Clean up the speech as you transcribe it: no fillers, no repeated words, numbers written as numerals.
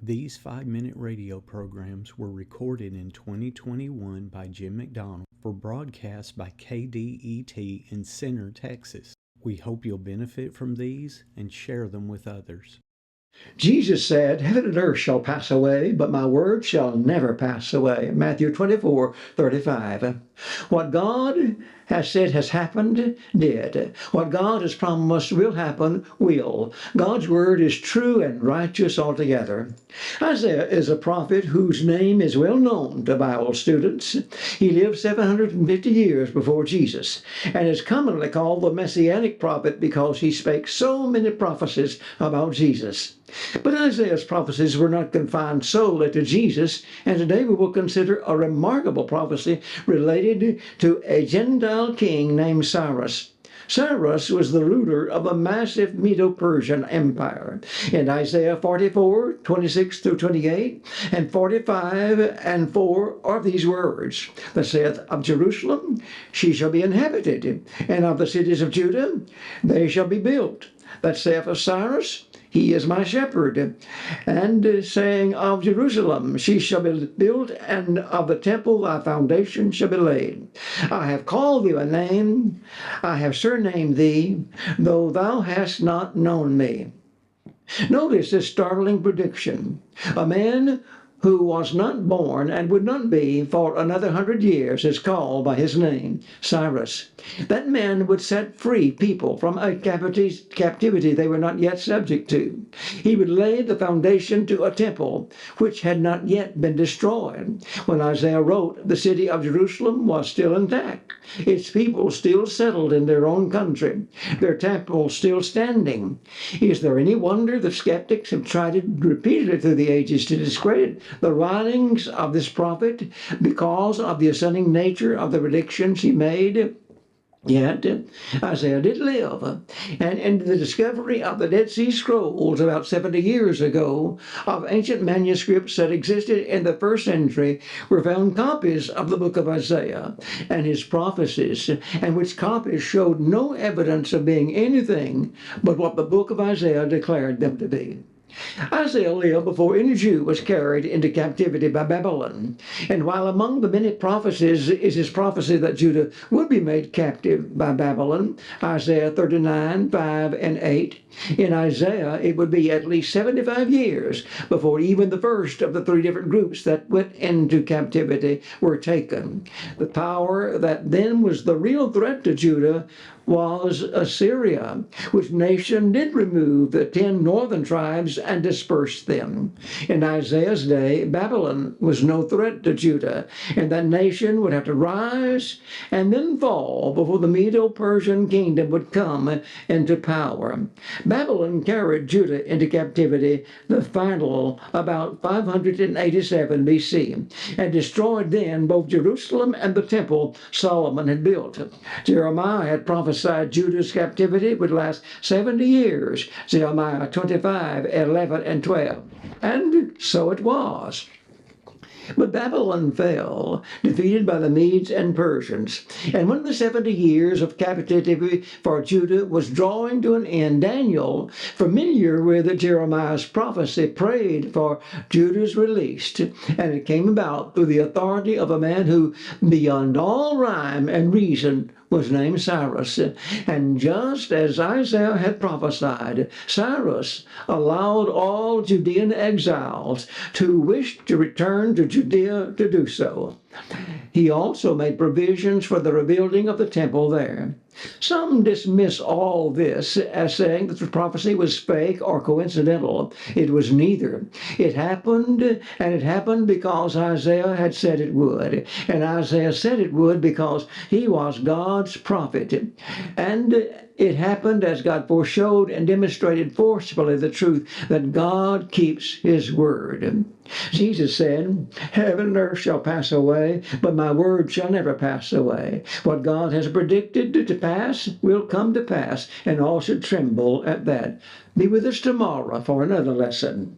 These 5-minute radio programs were recorded in 2021 by Jim McDonald for broadcast by KDET in Center, Texas. We hope you'll benefit from these and share them with others. Jesus said, "Heaven and earth shall pass away, but my word shall never pass away." Matthew 24:35. What God has said has happened, did. What God has promised will happen, will. God's word is true and righteous altogether. Isaiah is a prophet whose name is well known to Bible students. He lived 750 years before Jesus and is commonly called the Messianic prophet because he spake so many prophecies about Jesus. But Isaiah's prophecies were not confined solely to Jesus, and today we will consider a remarkable prophecy related to a Gentile king named Cyrus. Cyrus was the ruler of a massive Medo-Persian empire. In Isaiah 44:26-28 and 45:4 are these words, that saith, "Of Jerusalem she shall be inhabited, and of the cities of Judah they shall be built. That saith of Cyrus, he is my shepherd, and saying of Jerusalem, she shall be built, and of the temple thy foundation shall be laid. I have called thee by name, I have surnamed thee, though thou hast not known me." Notice this startling prediction. A man who was not born and would not be for another 100 years is called by his name, Cyrus. That man would set free people from a captivity they were not yet subject to. He would lay the foundation to a temple which had not yet been destroyed. When Isaiah wrote, the city of Jerusalem was still intact, its people still settled in their own country, their temple still standing. Is there any wonder that skeptics have tried repeatedly through the ages to discredit the writings of this prophet because of the ascending nature of the predictions he made? Yet Isaiah did live, and in the discovery of the Dead Sea Scrolls about 70 years ago of ancient manuscripts that existed in the first century were found copies of the book of Isaiah and his prophecies, and which copies showed no evidence of being anything but what the book of Isaiah declared them to be. Isaiah lived before any Jew was carried into captivity by Babylon. And while among the many prophecies is his prophecy that Judah would be made captive by Babylon, Isaiah 39:5-8, in Isaiah it would be at least 75 years before even the first of the three different groups that went into captivity were taken. The power that then was the real threat to Judah was Assyria, which nation did remove the 10 northern tribes and disperse them. In Isaiah's day, Babylon was no threat to Judah, and that nation would have to rise and then fall before the Medo-Persian kingdom would come into power. Babylon carried Judah into captivity, the final about 587 BC, and destroyed then both Jerusalem and the temple Solomon had built. Jeremiah had prophesied Judah's captivity would last 70 years, Jeremiah 25:11-12. And so it was. But Babylon fell, defeated by the Medes and Persians. And when the 70 years of captivity for Judah was drawing to an end, Daniel, familiar with Jeremiah's prophecy, prayed for Judah's release. And it came about through the authority of a man who, beyond all rhyme and reason, was named Cyrus. And just as Isaiah had prophesied, Cyrus allowed all Judean exiles who wished to return to Judea to do so. He also made provisions for the rebuilding of the temple there. Some dismiss all this as saying that the prophecy was fake or coincidental. It was neither. It happened, and it happened because Isaiah had said it would. And Isaiah said it would because he was God's prophet. And it happened as God foreshowed and demonstrated forcefully the truth that God keeps his word. Jesus said, "Heaven and earth shall pass away, but my word shall never pass away." What God has predicted to pass will come to pass, and all should tremble at that. Be with us tomorrow for another lesson.